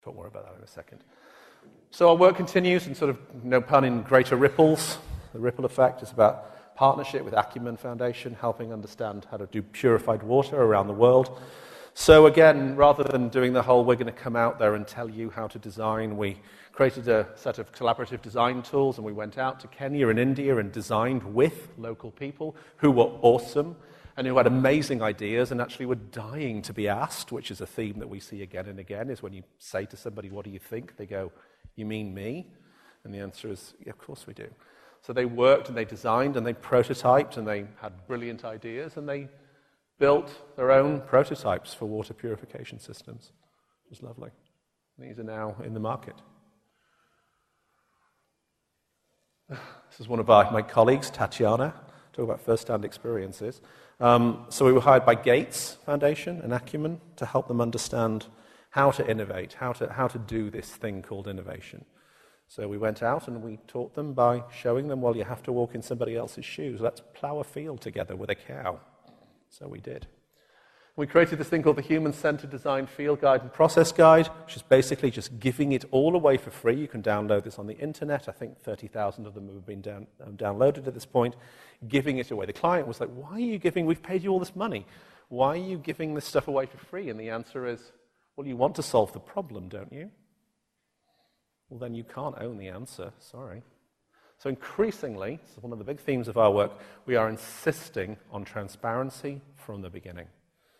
talk more about that in a second. So our work continues in sort of, no pun, in greater ripples. The ripple effect is about partnership with Acumen Foundation, helping understand how to do purified water around the world. So again, rather than doing the whole, we're going to come out there and tell you how to design, we created a set of collaborative design tools, and we went out to Kenya and India and designed with local people who were awesome and who had amazing ideas and actually were dying to be asked, which is a theme that we see again and again, is when you say to somebody, what do you think? They go, you mean me? And the answer is, yeah, of course we do. So they worked and they designed and they prototyped and they had brilliant ideas and they built their own prototypes for water purification systems. It was lovely. These are now in the market. This is one of my colleagues, Tatiana, talk about first-hand experiences. So we were hired by Gates Foundation and Acumen to help them understand how to innovate, how to do this thing called innovation. So we went out and we taught them by showing them, well, you have to walk in somebody else's shoes. Let's plow a field together with a cow. So we did. We created this thing called the Human-Centered Design Field Guide and Process Guide, which is basically just giving it all away for free. You can download this on the internet. I think 30,000 of them have been downloaded at this point, giving it away. The client was like, why are you giving, we've paid you all this money. Why are you giving this stuff away for free? And the answer is, well, you want to solve the problem, don't you? Well, then you can't own the answer, sorry. So increasingly, this is one of the big themes of our work, we are insisting on transparency from the beginning.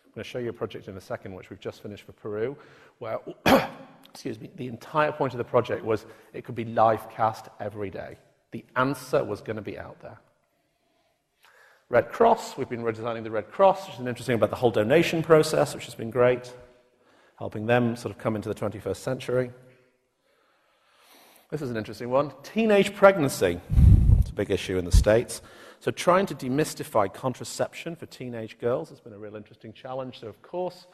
I'm going to show you a project in a second, which we've just finished for Peru, where, excuse me, the entire point of the project was it could be live cast every day. The answer was going to be out there. Red Cross, we've been redesigning the Red Cross, which is interesting about the whole donation process, which has been great, helping them sort of come into the 21st century. This is an interesting one. Teenage pregnancy. It's a big issue in the States. So trying to demystify contraception for teenage girls has been a real interesting challenge. So, of course,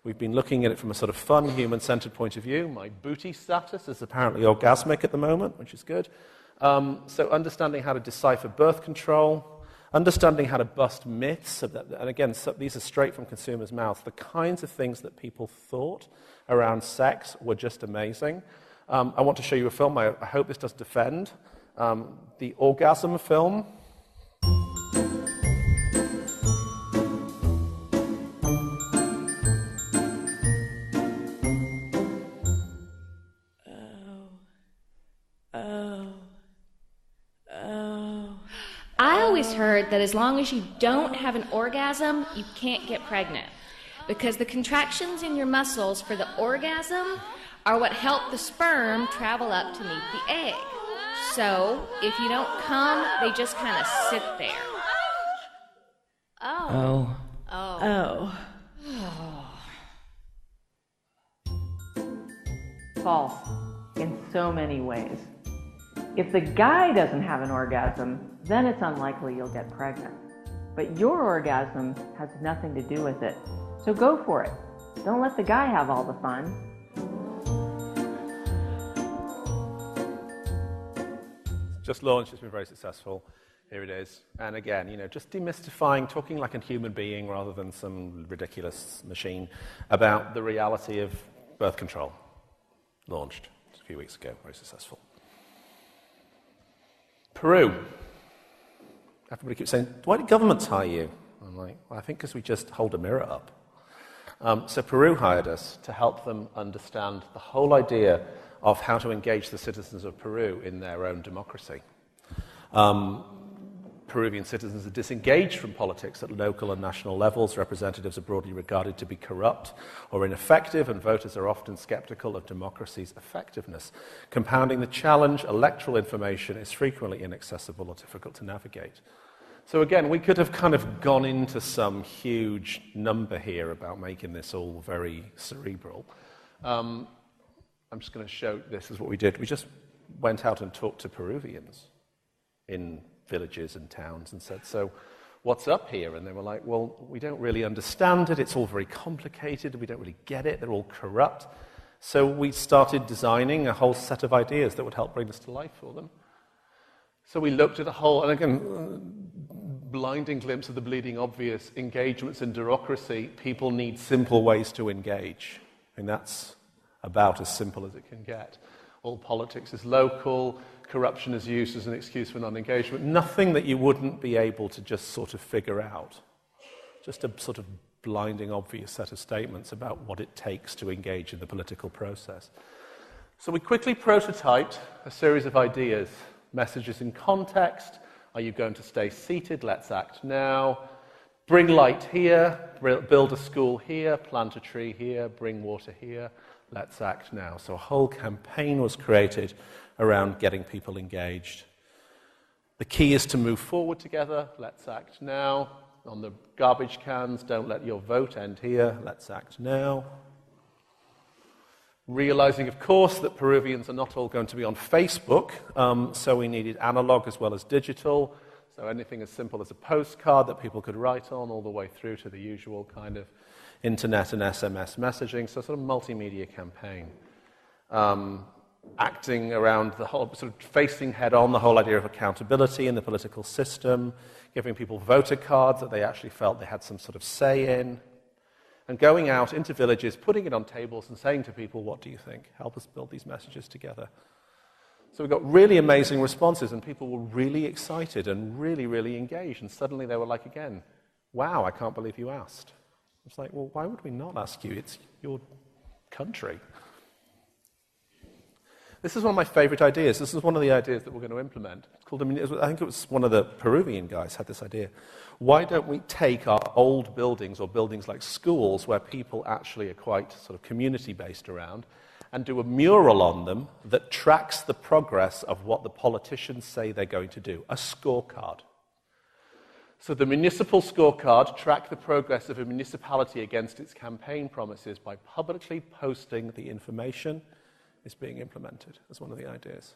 we've been looking at it from a sort of fun, human-centered point of view. My booty status is apparently orgasmic at the moment, which is good. So understanding how to decipher birth control, understanding how to bust myths. And again, so these are straight from consumers' mouths. The kinds of things that people thought around sex were just amazing. I want to show you a film. I hope this does defend. The orgasm film. I always heard that as long as you don't have an orgasm, you can't get pregnant. Because the contractions in your muscles for the orgasm are what help the sperm travel up to meet the egg. So, if you don't come, they just kind of sit there. Oh. False, in so many ways. If the guy doesn't have an orgasm, then it's unlikely you'll get pregnant. But your orgasm has nothing to do with it. So go for it. Don't let the guy have all the fun. Just launched, it's been very successful. Here it is. And again, just demystifying, talking like a human being rather than some ridiculous machine about the reality of birth control. Launched a few weeks ago, very successful. Peru. Everybody keeps saying, why did governments hire you? I'm like, well, I think because we just hold a mirror up. So Peru hired us to help them understand the whole idea of how to engage the citizens of Peru in their own democracy. Peruvian citizens are disengaged from politics at local and national levels. Representatives are broadly regarded to be corrupt or ineffective, and voters are often skeptical of democracy's effectiveness. Compounding the challenge, electoral information is frequently inaccessible or difficult to navigate. So again, we could have kind of gone into some huge number here about making this all very cerebral. I'm just going to show this is what we did. We just went out and talked to Peruvians in villages and towns and said, so what's up here? And they were like, well, we don't really understand it. It's all very complicated. We don't really get it. They're all corrupt. So we started designing a whole set of ideas that would help bring this to life for them. So we looked at a whole, and again, blinding glimpse of the bleeding obvious, engagements in bureaucracy. People need simple ways to engage. And that's about as simple as it can get. All politics is local, corruption is used as an excuse for non-engagement. Nothing that you wouldn't be able to just sort of figure out. Just a sort of blinding, obvious set of statements about what it takes to engage in the political process. So we quickly prototyped a series of ideas. Messages in context. Are you going to stay seated? Let's act now. Bring light here. Build a school here. Plant a tree here. Bring water here. Let's act now. So a whole campaign was created around getting people engaged. The key is to move forward together. Let's act now. On the garbage cans, don't let your vote end here. Let's act now. Realizing, of course, that Peruvians are not all going to be on Facebook, so we needed analog as well as digital. So anything as simple as a postcard that people could write on, all the way through to the usual kind of internet and SMS messaging. So sort of multimedia campaign. Acting around the whole, sort of facing head-on the whole idea of accountability in the political system, giving people voter cards that they actually felt they had some sort of say in, and going out into villages, putting it on tables and saying to people, what do you think? Help us build these messages together. So we got really amazing responses, and people were really excited and really, really engaged, and suddenly they were like, again, wow, I can't believe you asked. It's like, well, why would we not ask you? It's your country. This is one of my favorite ideas. This is one of the ideas that we're going to implement. It's called, I think it was one of the Peruvian guys had this idea. Why don't we take our old buildings, or buildings like schools, where people actually are quite sort of community-based around, and do a mural on them that tracks the progress of what the politicians say they're going to do, a scorecard. So the municipal scorecard tracked the progress of a municipality against its campaign promises by publicly posting the information is being implemented as one of the ideas.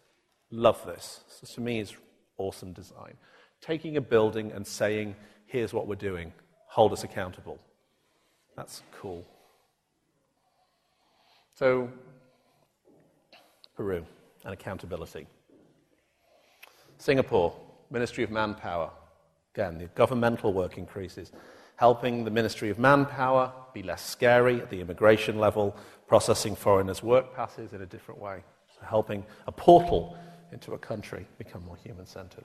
Love this. So to me, is awesome design. Taking a building and saying, here's what we're doing. Hold us accountable. That's cool. So, Peru and accountability. Singapore, Ministry of Manpower. Again, the governmental work increases, helping the Ministry of Manpower be less scary at the immigration level, processing foreigners' work passes in a different way, so helping a portal into a country become more human-centered.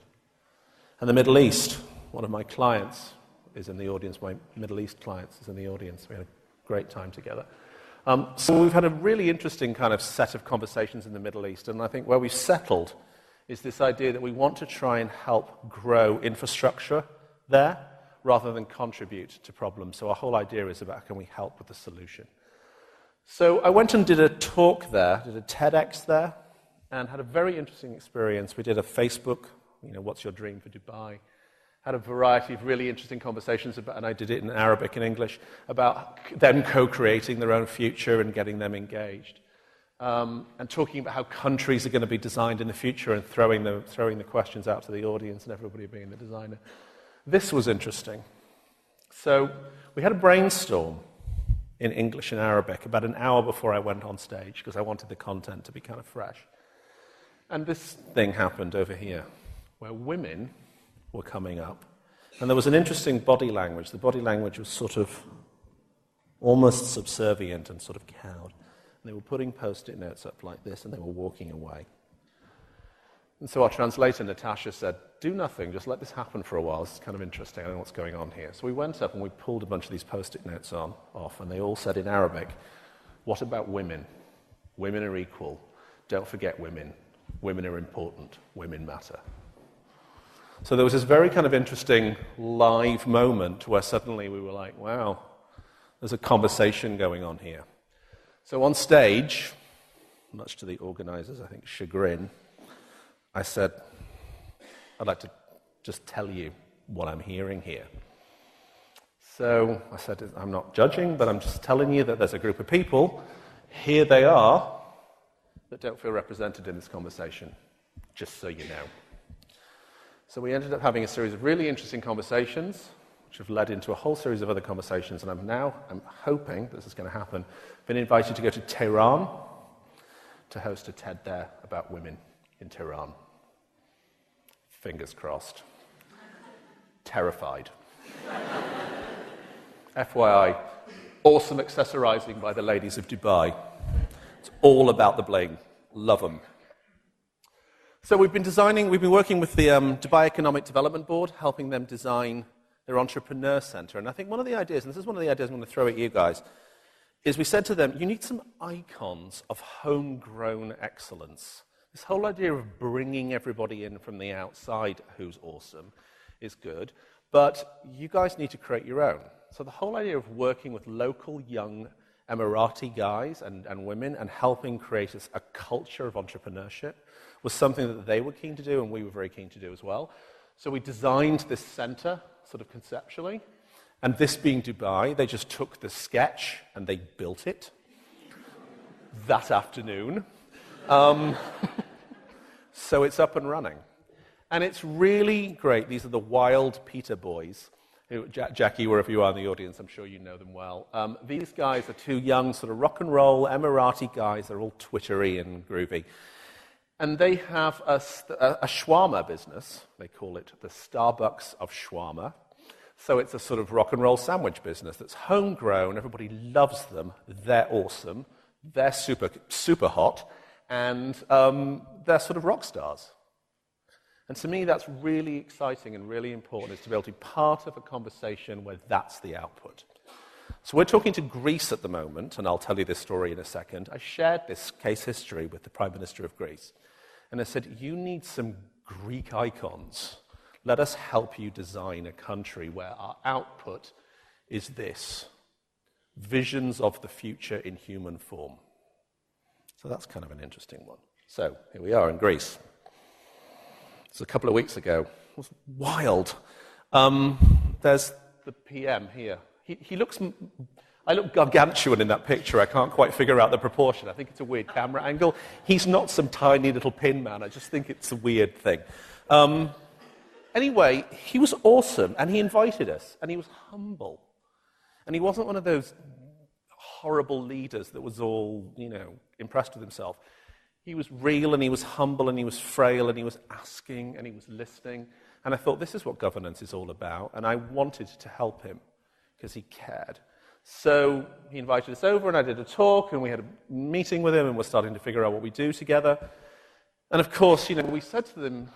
And the Middle East, one of my clients is in the audience, my Middle East clients is in the audience. We had a great time together. So we've had a really interesting kind of set of conversations in the Middle East, and I think where we've settled is this idea that we want to try and help grow infrastructure there rather than contribute to problems. So our whole idea is about how can we help with the solution. So I went and did a talk there, did a TEDx there, and had a very interesting experience. We did a Facebook, what's your dream for Dubai? Had a variety of really interesting conversations about, and I did it in Arabic and English, about them co-creating their own future and getting them engaged. And talking about how countries are going to be designed in the future and throwing the questions out to the audience and everybody being the designer. This was interesting. So we had a brainstorm in English and Arabic about an hour before I went on stage because I wanted the content to be kind of fresh. And this thing happened over here where women were coming up. And there was an interesting body language. The body language was sort of almost subservient and sort of cowed. And they were putting post-it notes up like this and they were walking away. And so our translator, Natasha, said, do nothing, just let this happen for a while. This is kind of interesting, I don't know what's going on here. So we went up and we pulled a bunch of these post-it notes off, and they all said in Arabic, what about women? Women are equal. Don't forget women. Women are important. Women matter. So there was this very kind of interesting live moment where suddenly we were like, wow, there's a conversation going on here. So on stage, much to the organizers, I think, chagrin, I said, I'd like to just tell you what I'm hearing here. So I said, I'm not judging, but I'm just telling you that there's a group of people, here they are, that don't feel represented in this conversation, just so you know. So we ended up having a series of really interesting conversations, which have led into a whole series of other conversations, and I'm hoping this is going to happen. Been invited to go to Tehran to host a TED there about women in Tehran. Fingers crossed. Terrified. FYI, awesome accessorizing by the ladies of Dubai. It's all about the bling. Love them. So we've been working with the Dubai Economic Development Board, helping them design their entrepreneur center. And I think one of the ideas, and this is one of the ideas I'm going to throw at you guys, is we said to them, you need some icons of homegrown excellence. This whole idea of bringing everybody in from the outside who's awesome is good, but you guys need to create your own. So the whole idea of working with local young Emirati guys and women and helping create a culture of entrepreneurship was something that they were keen to do and we were very keen to do as well. So we designed this center sort of conceptually, and this being Dubai, they just took the sketch and they built it that afternoon. So it's up and running. And it's really great. These are the Wild Peter boys. Jackie, wherever you are in the audience, I'm sure you know them well. These guys are two young sort of rock and roll Emirati guys. They're all twittery and groovy. And they have a shawarma business. They call it the Starbucks of shawarma. So it's a sort of rock and roll sandwich business that's homegrown. Everybody loves them. They're awesome. They're super, super hot. And they're sort of rock stars. And to me, that's really exciting and really important, is to be able to be part of a conversation where that's the output. So we're talking to Greece at the moment, and I'll tell you this story in a second. I shared this case history with the Prime Minister of Greece. And I said, you need some Greek icons. Let us help you design a country where our output is this: visions of the future in human form. So that's kind of an interesting one. So here we are in Greece. It's a couple of weeks ago. It was wild. There's the PM here. He looks... I look gargantuan in that picture. I can't quite figure out the proportion. I think it's a weird camera angle. He's not some tiny little pin man. I just think it's a weird thing. Anyway, he was awesome, and he invited us, and he was humble. And he wasn't one of those horrible leaders that was all, impressed with himself. He was real, and he was humble, and he was frail, and he was asking, and he was listening. And I thought, this is what governance is all about, and I wanted to help him because he cared. So he invited us over, and I did a talk, and we had a meeting with him, and we're starting to figure out what we do together. And of course, we said to them,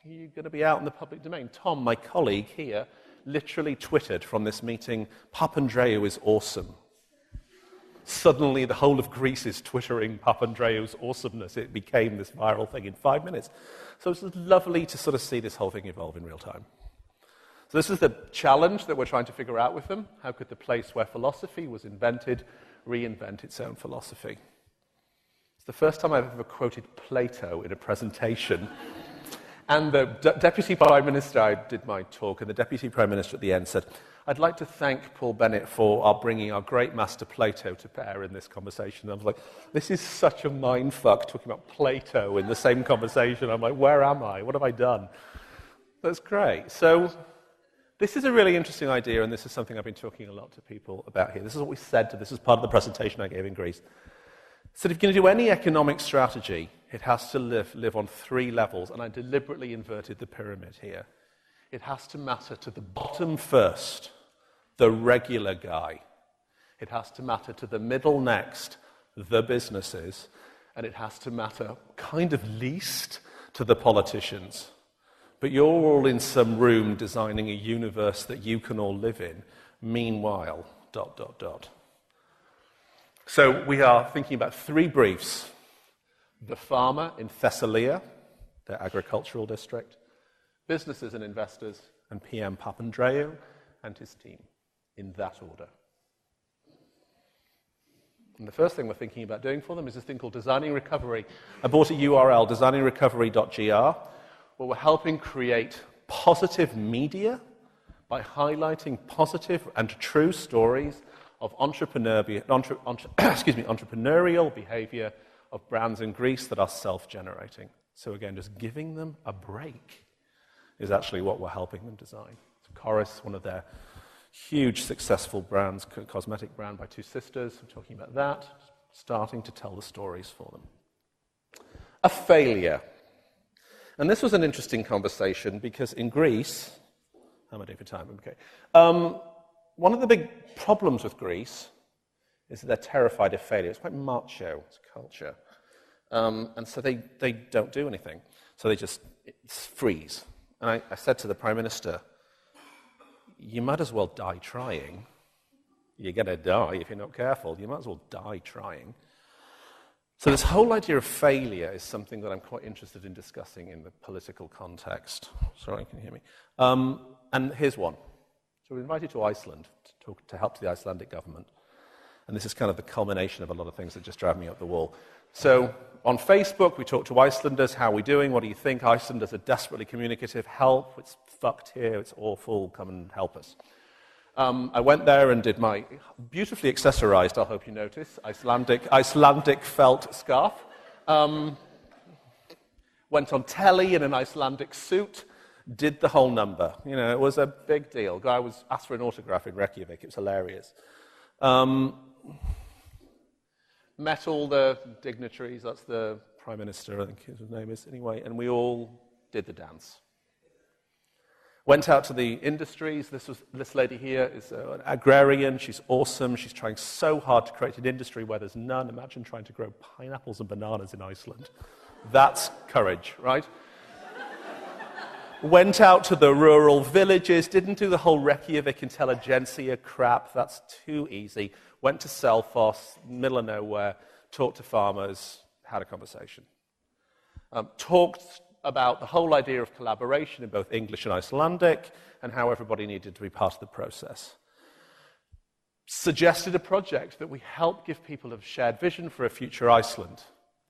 you're going to be out in the public domain. Tom, my colleague here, literally twittered from this meeting, Papandreou is awesome. Suddenly, the whole of Greece is twittering Papandreou's awesomeness. It became this viral thing in 5 minutes. So it's lovely to sort of see this whole thing evolve in real time. So this is the challenge that we're trying to figure out with them. How could the place where philosophy was invented reinvent its own philosophy? It's the first time I've ever quoted Plato in a presentation. And the Deputy Prime Minister, I did my talk, and the Deputy Prime Minister at the end said, I'd like to thank Paul Bennett for bringing our great master Plato to bear in this conversation. And I was like, this is such a mindfuck, talking about Plato in the same conversation. I'm like, where am I? What have I done? That's great. So this is a really interesting idea, and this is something I've been talking a lot to people about here. This is what we said to this is part of the presentation I gave in Greece. So if you're going to do any economic strategy, it has to live on 3 levels, and I deliberately inverted the pyramid here. It has to matter to the bottom first, the regular guy. It has to matter to the middle next, the businesses, and it has to matter kind of least to the politicians. But you're all in some room designing a universe that you can all live in. Meanwhile, ... So we are thinking about 3 briefs. The farmer in Thessalia, their agricultural district, businesses and investors, and PM Papandreou and his team, in that order. And the first thing we're thinking about doing for them is this thing called Designing Recovery. I bought a URL, designingrecovery.gr, where we're helping create positive media by highlighting positive and true stories of entrepreneurial behavior of brands in Greece that are self-generating. So again, just giving them a break is actually what we're helping them design. So Chorus, one of their huge successful brands, cosmetic brand by 2 sisters, I'm talking about that, starting to tell the stories for them. A failure. And this was an interesting conversation because in Greece, how am I doing for time? Okay. One of the big problems with Greece is that they're terrified of failure. It's quite macho, it's culture. And so they don't do anything. So they just freeze. And I said to the Prime Minister, you might as well die trying. You're going to die if you're not careful. You might as well die trying. So this whole idea of failure is something that I'm quite interested in discussing in the political context. Sorry, can you hear me? And here's one. So we're invited to Iceland to help the Icelandic government. And this is kind of the culmination of a lot of things that just drive me up the wall. So on Facebook, we talk to Icelanders. How are we doing? What do you think? Icelanders are desperately communicative. Help. It's fucked here. It's awful. Come and help us. I went there and did my beautifully accessorized, I hope you notice, Icelandic felt scarf. Went on telly in an Icelandic suit, did the whole number. You know, it was a big deal. Guy was asked for an autograph in Reykjavik. It was hilarious. Met all the dignitaries. That's the Prime Minister, I think his name is, anyway, and we all did the dance. Went out to the industries. This lady here is an agrarian. She's awesome. She's trying so hard to create an industry where there's none. Imagine trying to grow pineapples and bananas in Iceland. That's courage, right? Went out to the rural villages. Didn't do the whole Reykjavik intelligentsia crap. That's too easy. Went to Selfoss, middle of nowhere, talked to farmers, had a conversation. Talked about the whole idea of collaboration in both English and Icelandic and how everybody needed to be part of the process. Suggested a project that we help give people a shared vision for a future Iceland.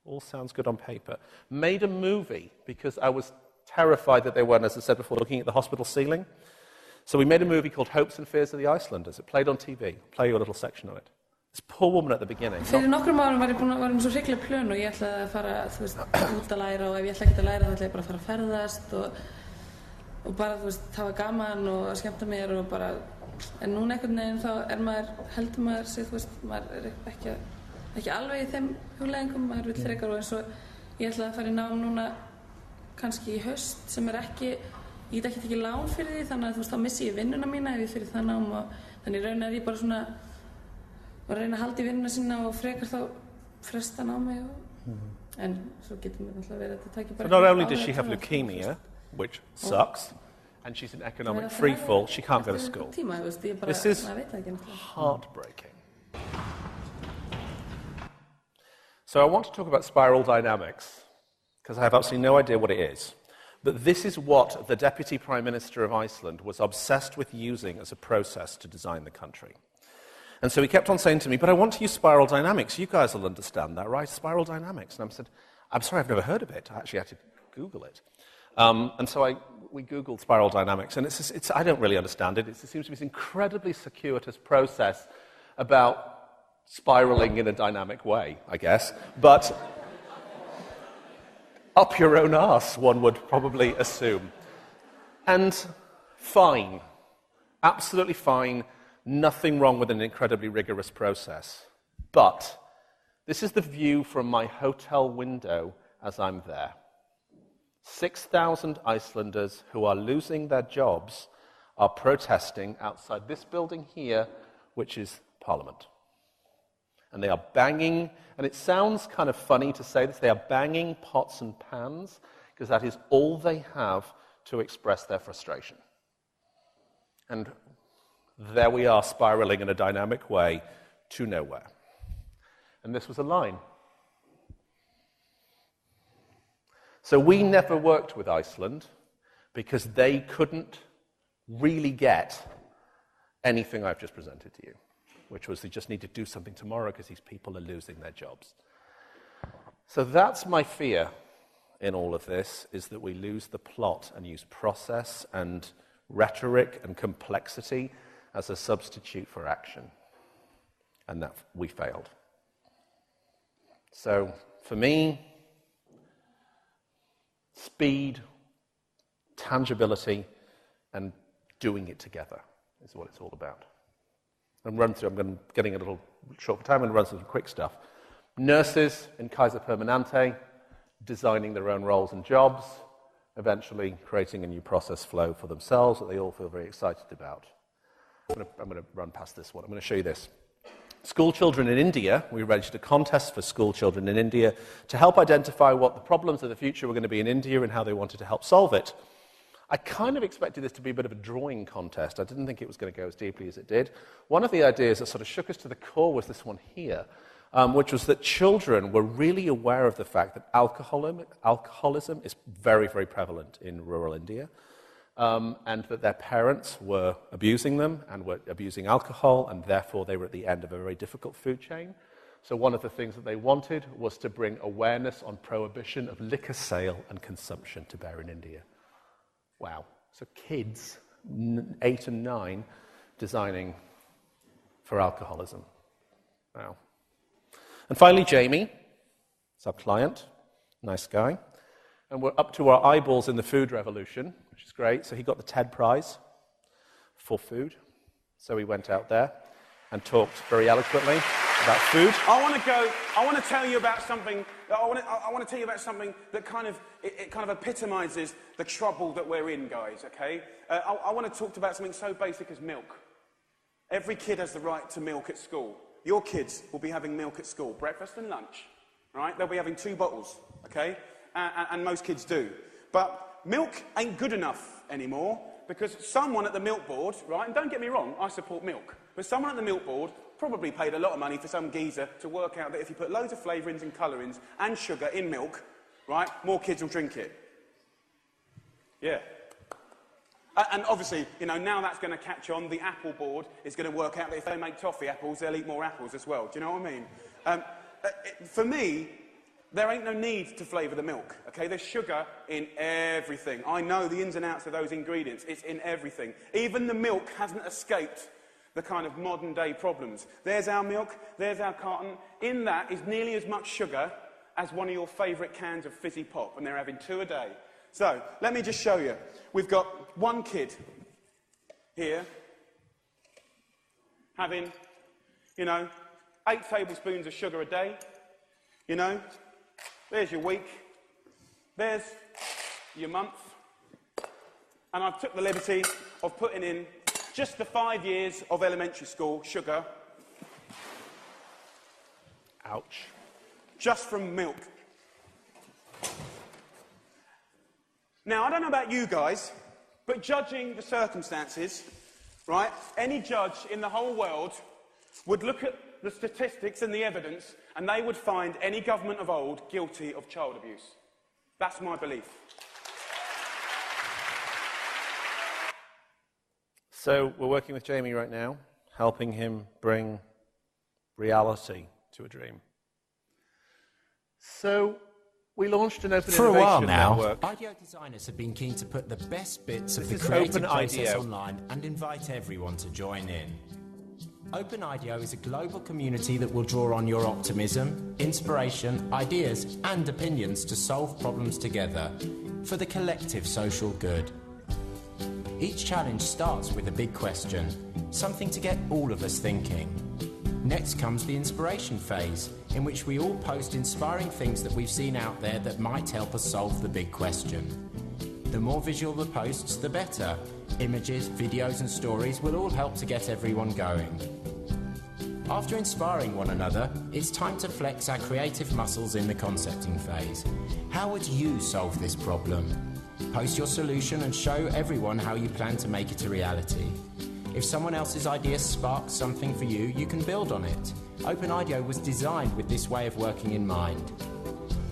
All sounds good on paper. Made a movie because I was terrified that they weren't, as I said before, looking at the hospital ceiling. So we made a movie called Hopes and Fears of the Icelanders. It played on TV. I'll play you a little section of it. This poor woman at the beginning. Fyrir nokkrum árum var ég svo hrikaleg plön og ég ætlaði að fara, þú veist, út að læra og ef ég ætla ekki að læra þá ætla ég bara að fara að ferðast og bara, þú veist, hafa gaman og að skemmta mér og bara, en núna einhvern veginn þá heldur maður sig, þú veist, maður ekki alveg í þeim hugleiðingum, maður vill frekar og eins og ég ætlaði að fara í nám núna kannski í haust sem ekki, ég get ekki tekið lán fyrir því þannig að þú veist, þá missi ég vinnuna mína ef ég fyrir það nám og þannig í raun ég bara svona og reyna að halda í vinnuna sína og frekar þá fresta námi en svo getur mér alltaf verið að þetta taki bara. So not only does she have leukemia, which sucks, and she's in economic freefall, she can't go to school. This is heartbreaking. So I want to talk about spiral dynamics, because I have absolutely no idea what it is. But this is what the Deputy Prime Minister of Iceland was obsessed with using as a process to design the country. And so he kept on saying to me, but I want to use spiral dynamics. You guys will understand that, right? Spiral dynamics. And I said, I'm sorry, I've never heard of it. I actually had to Google it. And so we Googled spiral dynamics. And I don't really understand it. It seems to be this incredibly circuitous process about spiraling in a dynamic way, I guess. But up your own arse, one would probably assume. And fine. Absolutely fine. Nothing wrong with an incredibly rigorous process. But this is the view from my hotel window as I'm there. 6,000 Icelanders who are losing their jobs are protesting outside this building here, which is Parliament. And they are banging, and it sounds kind of funny to say this, they are banging pots and pans, because that is all they have to express their frustration. And there we are spiraling in a dynamic way to nowhere. And this was a line. So we never worked with Iceland because they couldn't really get anything I've just presented to you, which was they just need to do something tomorrow because these people are losing their jobs. So that's my fear in all of this, is that we lose the plot and use process and rhetoric and complexity as a substitute for action, and that we failed. So for me, speed, tangibility, and doing it together is what it's all about. And getting a little short for time, and run through some quick stuff. Nurses in Kaiser Permanente, designing their own roles and jobs, eventually creating a new process flow for themselves that they all feel very excited about. I'm going to run past this one. I'm going to show you this. school children in India. We arranged a contest for school children in India to help identify what the problems of the future were going to be in India and how they wanted to help solve it. I kind of expected this to be a bit of a drawing contest. I didn't think it was going to go as deeply as it did. One of the ideas that sort of shook us to the core was this one here, which was that children were really aware of the fact that alcoholism is very, very prevalent in rural India, and that their parents were abusing them and were abusing alcohol, and therefore they were at the end of a very difficult food chain. So one of the things that they wanted was to bring awareness on prohibition of liquor sale and consumption to bear in India. Wow. So kids, 8 and 9, designing for alcoholism. Wow. And finally, Jamie, it's our client, nice guy. And we're up to our eyeballs in the food revolution, which is great. So he got the TED Prize for food. So he went out there and talked very eloquently about food. I want to tell you about something. I want to tell you about something that kind of epitomizes the trouble that we're in, guys. Okay? I want to talk about something so basic as milk. Every kid has the right to milk at school. Your kids will be having milk at school, breakfast and lunch. Right? They'll be having 2 bottles. Okay? And most kids do. But milk ain't good enough anymore because someone at the milk board, right? And don't get me wrong, I support milk. But someone at the milk board probably paid a lot of money for some geezer to work out that if you put loads of flavourings and colourings and sugar in milk, right, more kids will drink it. Yeah. And obviously, you know, now that's going to catch on. The Apple board is going to work out that if they make toffee apples, they'll eat more apples as well. Do you know what I mean? For me, there ain't no need to flavour the milk, okay? There's sugar in everything. I know the ins and outs of those ingredients. It's in everything. Even the milk hasn't escaped the kind of modern-day problems. There's our milk, there's our carton. In that is nearly as much sugar as one of your favourite cans of fizzy pop, and they're having 2 a day. So, let me just show you. We've got one kid here having, you know, 8 tablespoons of sugar a day, you know. There's your week. There's your month. And I've took the liberty of putting in just the 5 years of elementary school sugar. Ouch. Just from milk. Now, I don't know about you guys, but judging the circumstances, right, any judge in the whole world would look at the statistics and the evidence, and they would find any government of old guilty of child abuse. That's my belief. So we're working with Jamie right now, helping him bring reality to a dream. So we launched an open For a innovation while now, network. IDEO designers have been keen to put the best bits of This the is creative Open process IDEO. online and invite everyone to join in. Open IDEO is a global community that will draw on your optimism, inspiration, ideas and opinions to solve problems together for the collective social good. Each challenge starts with a big question, something to get all of us thinking. Next comes the inspiration phase, in which we all post inspiring things that we've seen out there that might help us solve the big question. The more visual the posts, the better. Images, videos and stories will all help to get everyone going. After inspiring one another, it's time to flex our creative muscles in the concepting phase. How would you solve this problem? Post your solution and show everyone how you plan to make it a reality. If someone else's idea sparks something for you, you can build on it. Open IDEO was designed with this way of working in mind.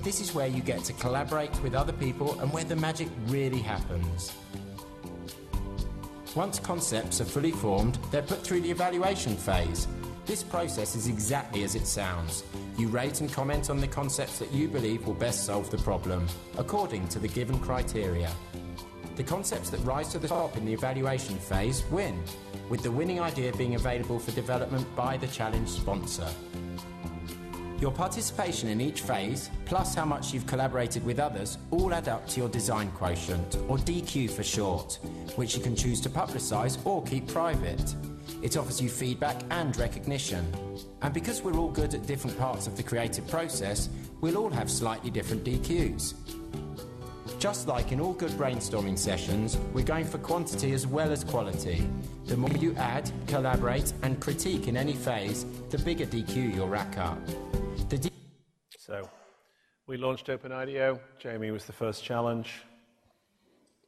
This is where you get to collaborate with other people and where the magic really happens. Once concepts are fully formed, they're put through the evaluation phase. This process is exactly as it sounds. You rate and comment on the concepts that you believe will best solve the problem, according to the given criteria. The concepts that rise to the top in the evaluation phase win, with the winning idea being available for development by the challenge sponsor. Your participation in each phase, plus how much you've collaborated with others, all add up to your design quotient, or DQ for short, which you can choose to publicise or keep private. It offers you feedback and recognition. And because we're all good at different parts of the creative process, we'll all have slightly different DQs. Just like in all good brainstorming sessions, we're going for quantity as well as quality. The more you add, collaborate, and critique in any phase, the bigger DQ you'll rack up. So, we launched Open IDEO. Jamie was the first challenge.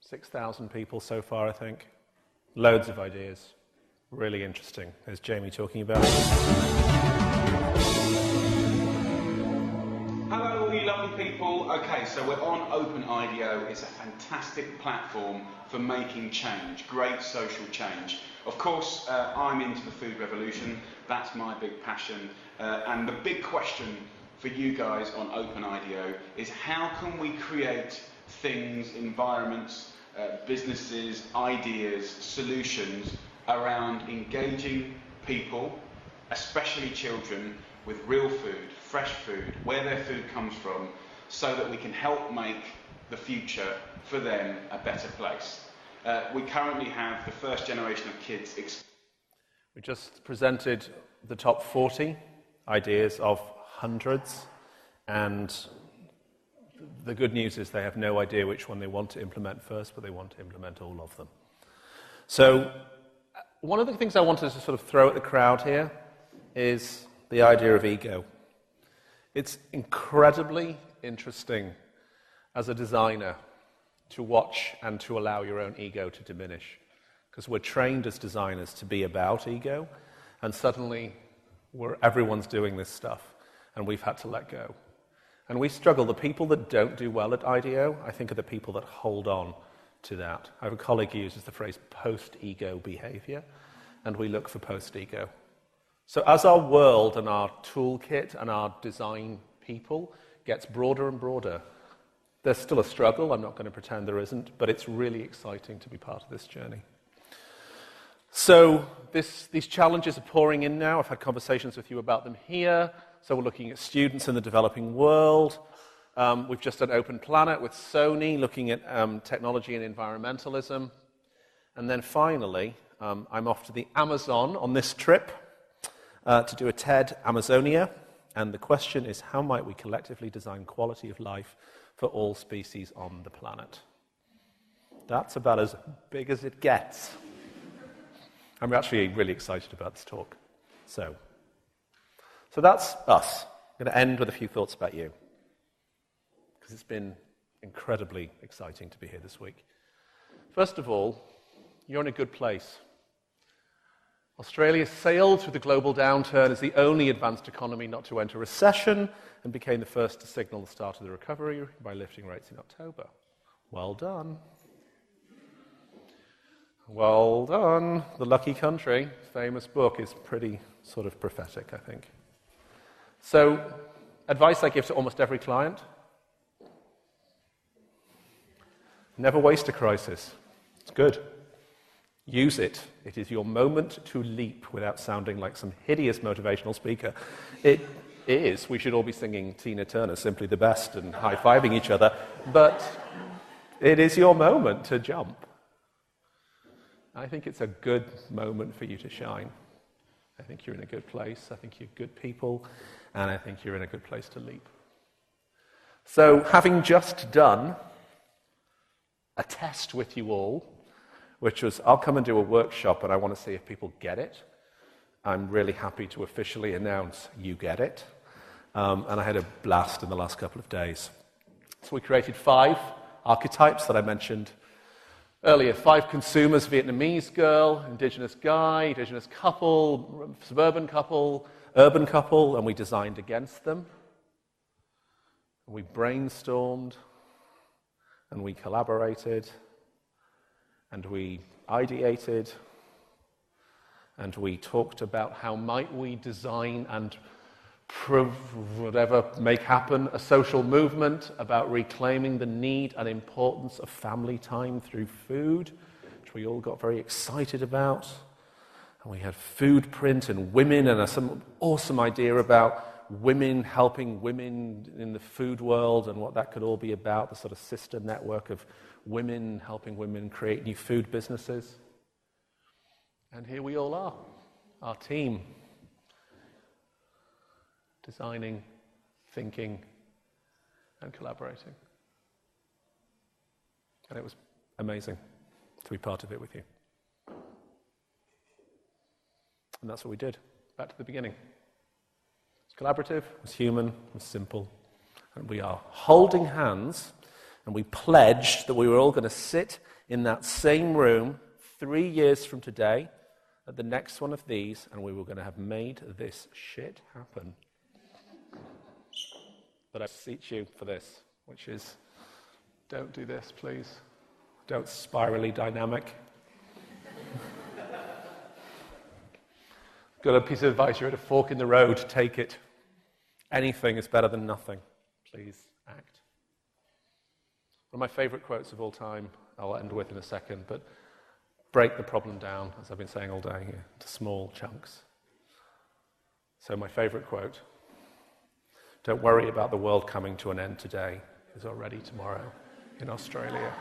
6,000 people so far, I think. Loads of ideas. Really interesting. There's Jamie talking about it. Hello, all you lovely people. Okay, so we're on Open IDEO. It's a fantastic platform for making change, great social change. Of course, I'm into the food revolution. That's my big passion. And the big question for you guys on Open IDEO is how can we create things, environments, businesses, ideas, solutions around engaging people, especially children, with real food, fresh food, where their food comes from, so that we can help make the future for them a better place. We currently have the first generation of kids. We just presented the top 40 ideas of hundreds, and the good news is they have no idea which one they want to implement first, but they want to implement all of them. So one of the things I wanted to sort of throw at the crowd here is the idea of ego. It's incredibly interesting as a designer to watch and to allow your own ego to diminish, because we're trained as designers to be about ego, and suddenly everyone's doing this stuff, and we've had to let go. And we struggle. The people that don't do well at IDEO, I think, are the people that hold on to that. I have a colleague who uses the phrase post-ego behavior, and we look for post-ego. So as our world and our toolkit and our design people gets broader and broader, there's still a struggle. I'm not going to pretend there isn't, but it's really exciting to be part of this journey. So these challenges are pouring in now. I've had conversations with you about them here. So we're looking at students in the developing world. We've just done Open Planet with Sony, looking at technology and environmentalism. And then finally, I'm off to the Amazon on this trip to do a TED Amazonia. And the question is, how might we collectively design quality of life for all species on the planet? That's about as big as it gets. I'm actually really excited about this talk. So that's us. I'm going to end with a few thoughts about you, because it's been incredibly exciting to be here this week. First of all, you're in a good place. Australia sailed through the global downturn as the only advanced economy not to enter recession and became the first to signal the start of the recovery by lifting rates in October. Well done. Well done. The Lucky Country, famous book, is pretty sort of prophetic, I think. So, advice I give to almost every client: never waste a crisis. It's good. Use it. It is your moment to leap, without sounding like some hideous motivational speaker. It is. We should all be singing Tina Turner, Simply the Best, and high-fiving each other. But it is your moment to jump. I think it's a good moment for you to shine. I think you're in a good place. I think you're good people. And I think you're in a good place to leap. So, having just done a test with you all, which was, I'll come and do a workshop and I want to see if people get it. I'm really happy to officially announce you get it. And I had a blast in the last couple of days. So we created 5 archetypes that I mentioned earlier. 5 consumers: Vietnamese girl, indigenous guy, indigenous couple, suburban couple, urban couple, and we designed against them. We brainstormed, and we collaborated, and we ideated, and we talked about how might we design and make happen a social movement about reclaiming the need and importance of family time through food, which we all got very excited about. And we had food print and women, and some awesome idea about women helping women in the food world and what that could all be about, the sort of sister network of women helping women create new food businesses. And here we all are, our team, designing, thinking, and collaborating. And it was amazing to be part of it with you. And that's what we did, back to the beginning. It was collaborative, it was human, it was simple. And we are holding hands, and we pledged that we were all going to sit in that same room 3 years from today at the next one of these, and we were going to have made this shit happen. But I beseech you for this, which is, don't do this, please. Don't spirally dynamic. Got a piece of advice, you're at a fork in the road, take it. Anything is better than nothing. Please act. One of my favorite quotes of all time, I'll end with in a second, but break the problem down, as I've been saying all day, into small chunks. So my favorite quote, don't worry about the world coming to an end today, it's already tomorrow in Australia.